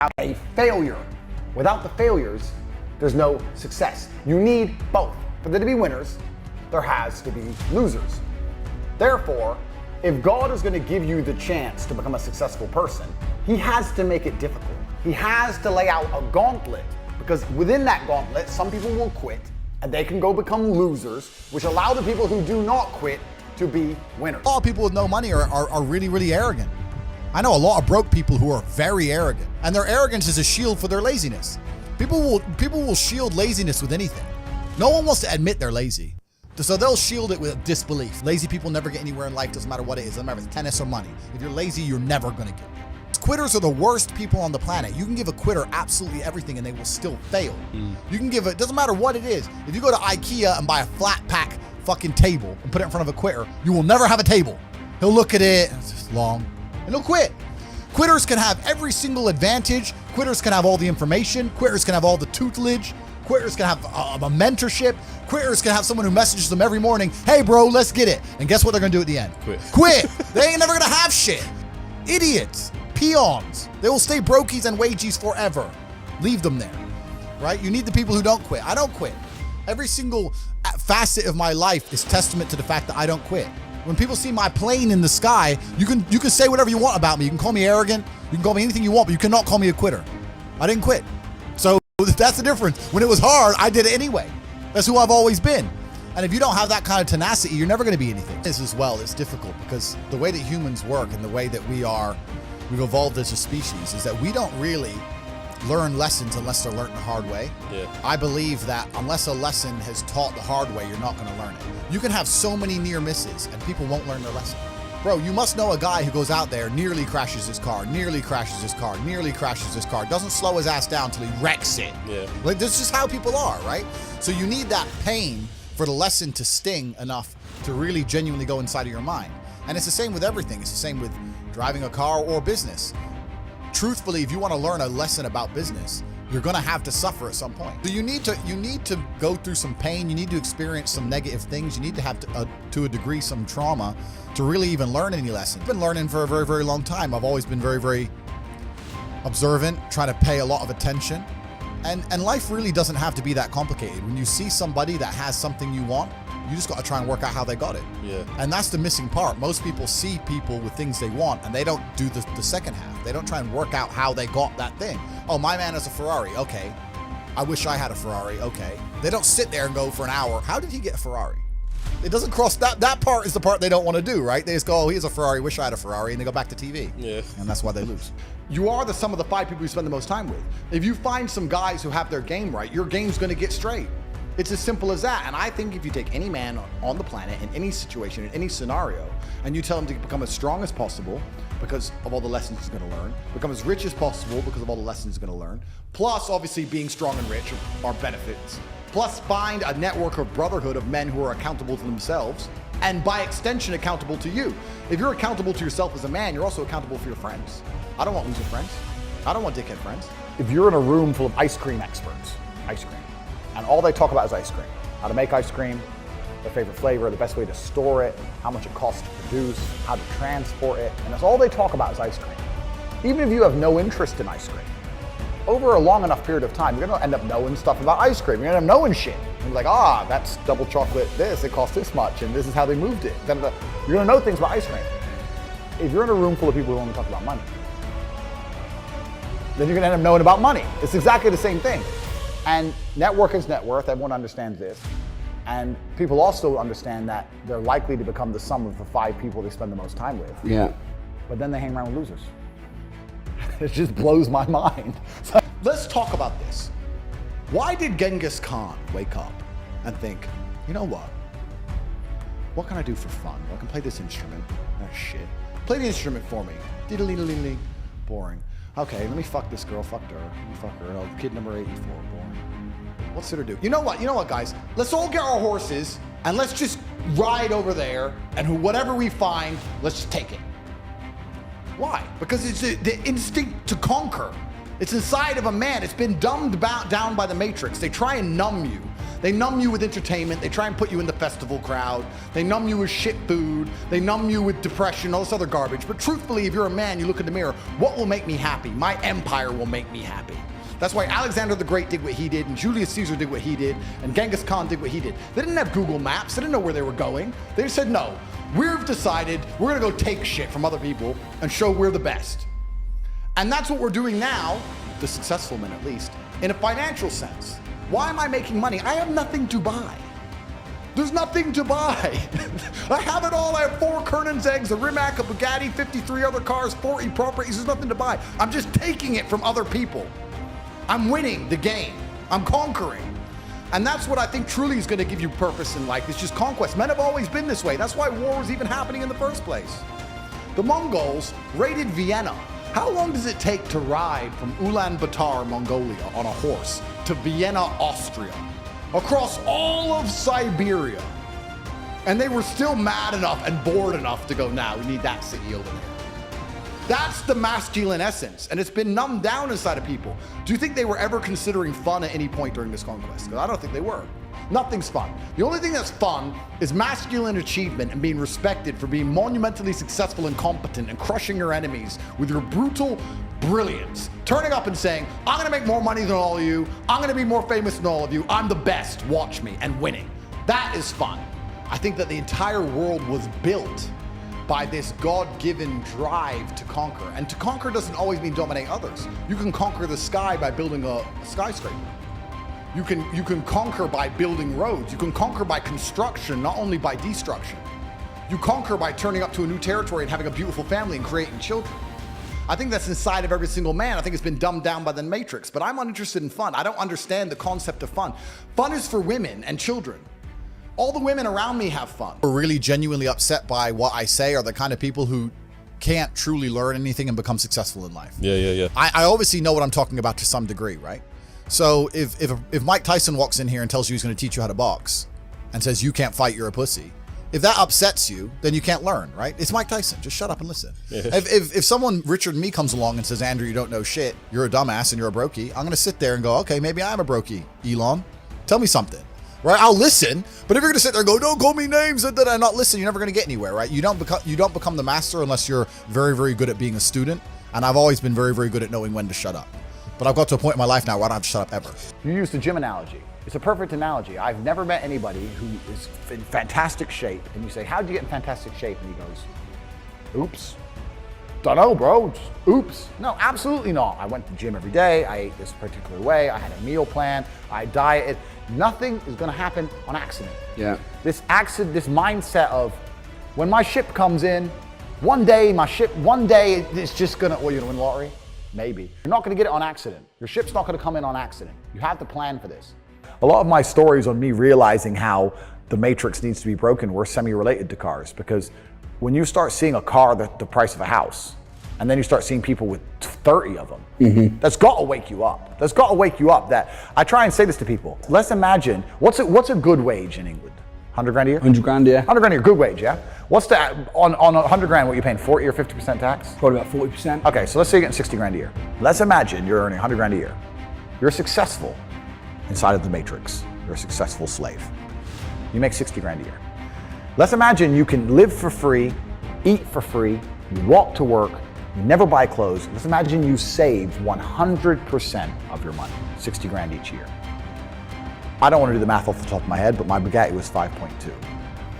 a failure. Without the failures, there's no success. You need both. For there to be winners, there has to be losers. Therefore, if God is going to give you the chance to become a successful person, He has to make it difficult. He has to lay out a gauntlet, because within that gauntlet, some people will quit and they can go become losers, which allow the people who do not quit to be winners. A lot of people with no money are really, really arrogant. I know a lot of broke people who are very arrogant, and their arrogance is a shield for their laziness. People will shield laziness with anything. No one wants to admit they're lazy, so they'll shield it with disbelief. Lazy people never get anywhere in life, doesn't matter what it is. Doesn't matter if it's tennis or money. If you're lazy, you're never gonna get it. Quitters are the worst people on the planet. You can give a quitter absolutely everything and they will still fail. You can give it, doesn't matter what it is. If you go to IKEA and buy a flat pack fucking table and put it in front of a quitter, you will never have a table. He'll look at it, it's just long, and he'll quit. Quitters can have every single advantage. Quitters can have all the information. Quitters can have all the tutelage. Quitters can have a mentorship. Quitters can have someone who messages them every morning, hey bro, let's get it. And guess what they're gonna do at the end? Quit. They ain't never gonna have shit. Idiots, peons. They will stay brokies and wagies forever. Leave them there, right? You need the people who don't quit. I don't quit. Every single facet of my life is testament to the fact that I don't quit. When people see my plane in the sky, you can say whatever you want about me. You can call me arrogant. You can call me anything you want, but you cannot call me a quitter. I didn't quit. So that's the difference. When it was hard, I did it anyway. That's who I've always been. And if you don't have that kind of tenacity, you're never going to be anything. This as well is difficult because the way that humans work and the way that we've evolved as a species is that we don't really learn lessons unless they're learned the hard way. I believe that unless a lesson has taught the hard way, you're not going to learn it. You can have so many near misses and people won't learn their lesson. Bro, you must know a guy who goes out there, nearly crashes his car, nearly crashes his car, nearly crashes his car, doesn't slow his ass down till he wrecks it. Like, this is just how people are, right? So you need that pain for the lesson to sting enough to really genuinely go inside of your mind. And it's the same with everything. It's the same with driving a car or business. Truthfully, if you want to learn a lesson about business, you're going to have to suffer at some point. So you need to go through some pain. You need to experience some negative things. You need to have to a degree some trauma to really even learn any lesson. I've been learning for a very, very long time. I've always been very, very observant, trying to pay a lot of attention. And life really doesn't have to be that complicated. When you see somebody that has something you want, you just got to try and work out how they got it. And that's the missing part. Most people see people with things they want and they don't do the second half. They don't try and work out how they got that thing. Oh, my man has a Ferrari. Okay. I wish I had a Ferrari. Okay. They don't sit there and go for an hour, how did he get a Ferrari? It doesn't cross, that part is the part they don't want to do, right? They just go, oh, he has a Ferrari, wish I had a Ferrari, and they go back to TV. And that's why they lose. You are the sum of the 5 people you spend the most time with. If you find some guys who have their game right, your game's going to get straight. It's as simple as that. And I think if you take any man on the planet in any situation, in any scenario, and you tell him to become as strong as possible because of all the lessons he's going to learn, become as rich as possible because of all the lessons he's going to learn, plus obviously being strong and rich are benefits, plus find a network of brotherhood of men who are accountable to themselves, and by extension accountable to you. If you're accountable to yourself as a man, you're also accountable for your friends. I don't want loser friends. I don't want dickhead friends. If you're in a room full of ice cream experts, and all they talk about is ice cream, how to make ice cream, their favorite flavor, the best way to store it, how much it costs to produce, how to transport it, and that's all they talk about is ice cream. Even if you have no interest in ice cream, over a long enough period of time, you're gonna end up knowing stuff about ice cream. You're gonna end up knowing shit. You're like, that's double chocolate this, it costs this much, and this is how they moved it. You're gonna know things about ice cream. If you're in a room full of people who only talk about money, then you're gonna end up knowing about money. It's exactly the same thing. And network is net worth, everyone understands this. And people also understand that they're likely to become the sum of the 5 people they spend the most time with. But then they hang around with losers. It just blows my mind. So, let's talk about this. Why did Genghis Khan wake up and think, you know what can I do for fun? Well, I can play this instrument. Oh shit. Play the instrument for me. Diddle-dee-dee-dee. Boring. Okay, let me fuck this girl. Fucked her. Let me fuck her. Oh, kid number 84. Boring. What's there to do? You know what, guys? Let's all get our horses and let's just ride over there, and whatever we find, let's just take it. Why? Because it's the instinct to conquer. It's inside of a man. It's been dumbed down by the Matrix. They try and numb you. They numb you with entertainment. They try and put you in the festival crowd. They numb you with shit food. They numb you with depression, all this other garbage. But truthfully, if you're a man, you look in the mirror, what will make me happy? My empire will make me happy. That's why Alexander the Great did what he did, and Julius Caesar did what he did, and Genghis Khan did what he did. They didn't have Google Maps. They didn't know where they were going. They just said, no, we've decided we're gonna go take shit from other people and show we're the best. And that's what we're doing now, the successful men at least, in a financial sense. Why am I making money? I have nothing to buy. There's nothing to buy. I have it all. I have 4 Kernan's eggs, a Rimac, a Bugatti, 53 other cars, 40 properties. There's nothing to buy. I'm just taking it from other people. I'm winning the game. I'm conquering. And that's what I think truly is going to give you purpose in life. It's just conquest. Men have always been this way. That's why war was even happening in the first place. The Mongols raided Vienna. How long does it take to ride from Ulaanbaatar, Mongolia, on a horse to Vienna, Austria, across all of Siberia? And they were still mad enough and bored enough to go, nah, we need that city over there. That's the masculine essence, and it's been numbed down inside of people. Do you think they were ever considering fun at any point during this conquest? Because I don't think they were. Nothing's fun. The only thing that's fun is masculine achievement and being respected for being monumentally successful and competent and crushing your enemies with your brutal brilliance. Turning up and saying, I'm gonna make more money than all of you, I'm gonna be more famous than all of you, I'm the best, watch me, and winning. That is fun. I think that the entire world was built by this God-given drive to conquer. And to conquer doesn't always mean dominate others. You can conquer the sky by building a skyscraper. You can conquer by building roads. You can conquer by construction, not only by destruction. You conquer by turning up to a new territory and having a beautiful family and creating children. I think that's inside of every single man. I think it's been dumbed down by the Matrix, but I'm uninterested in fun. I don't understand the concept of fun. Fun is for women and children. All the women around me have fun. We're really genuinely upset by what I say are the kind of people who can't truly learn anything and become successful in life. Yeah. I obviously know what I'm talking about to some degree, right? So if Mike Tyson walks in here and tells you he's going to teach you how to box and says you can't fight, you're a pussy, if that upsets you, then you can't learn, right? It's Mike Tyson. Just shut up and listen. Yeah. If someone, Richard and me, comes along and says, Andrew, you don't know shit, you're a dumbass and you're a brokey, I'm going to sit there and go, okay, maybe I'm a brokey, Elon. Tell me something, right? I'll listen. But if you're going to sit there and go, don't call me names and not listen, you're never going to get anywhere, right? You don't become the master unless you're very, very good at being a student. And I've always been very, very good at knowing when to shut up. But I've got to a point in my life now where I don't have to shut up ever. You used the gym analogy. It's a perfect analogy. I've never met anybody who is in fantastic shape, and you say, how'd you get in fantastic shape? And he goes, oops. Dunno, bro. Just, oops. No, absolutely not. I went to the gym every day. I ate this particular way. I had a meal plan. I dieted. Nothing is going to happen on accident. Yeah. This mindset of when my ship comes in, one day it's just going to, well, you're going to win the lottery? Maybe. You're not going to get it on accident. Your ship's not going to come in on accident. You have to plan for this. A lot of my stories on me realizing how the Matrix needs to be broken were semi-related to cars, because when you start seeing a car the price of a house, and then you start seeing people with 30 of them, that's got to wake you up. That's got to wake you up. That I try and say this to people. Let's imagine, what's a good wage in England? 100 grand a year? 100 grand, yeah. 100 grand a year, good wage, yeah? What's that, on 100 grand, what you paying, 40 or 50% tax? Probably about 40%. Okay, so let's say you're getting 60 grand a year. Let's imagine you're earning 100 grand a year. You're successful inside of the Matrix. You're a successful slave. You make 60 grand a year. Let's imagine you can live for free, eat for free, you walk to work, you never buy clothes. Let's imagine you save 100% of your money, 60 grand each year. I don't want to do the math off the top of my head, but my Bugatti was 5.2.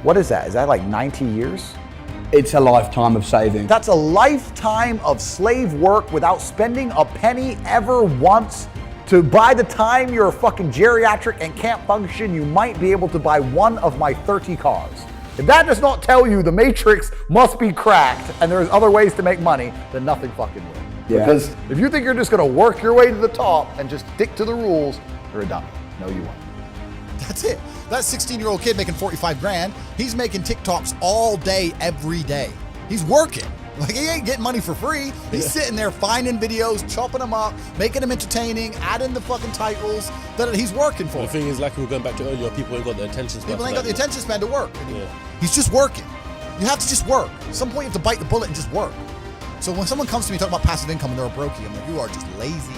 What is that? Is that like 90 years? It's a lifetime of saving. That's a lifetime of slave work without spending a penny ever once. To by the time you're a fucking geriatric and can't function, you might be able to buy one of my 30 cars. If that does not tell you the Matrix must be cracked and there's other ways to make money, then nothing fucking will. Yeah. Because if you think you're just gonna work your way to the top and just stick to the rules, you're a dummy. No, you won't. That's it. That 16-year-old kid making 45 grand, he's making TikToks all day, every day. He's working. Like, he ain't getting money for free. He's sitting there finding videos, chopping them up, making them entertaining, adding the fucking titles that he's working for. The thing is, like we were going back to earlier, people ain't got the attention span. People ain't got the attention span to work. Yeah. He's just working. You have to just work. At some point you have to bite the bullet and just work. So when someone comes to me talking about passive income and they're a brokey, I'm like, you are just lazy.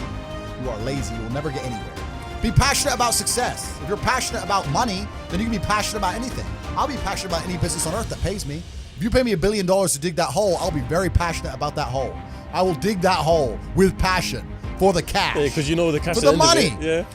You are lazy. You will never get anywhere. Be passionate about success. If you're passionate about money, then you can be passionate about anything. I'll be passionate about any business on earth that pays me. If you pay me $1 billion to dig that hole, I'll be very passionate about that hole. I will dig that hole with passion for the cash. Yeah, because you know the cash. For at the end of money. it, yeah.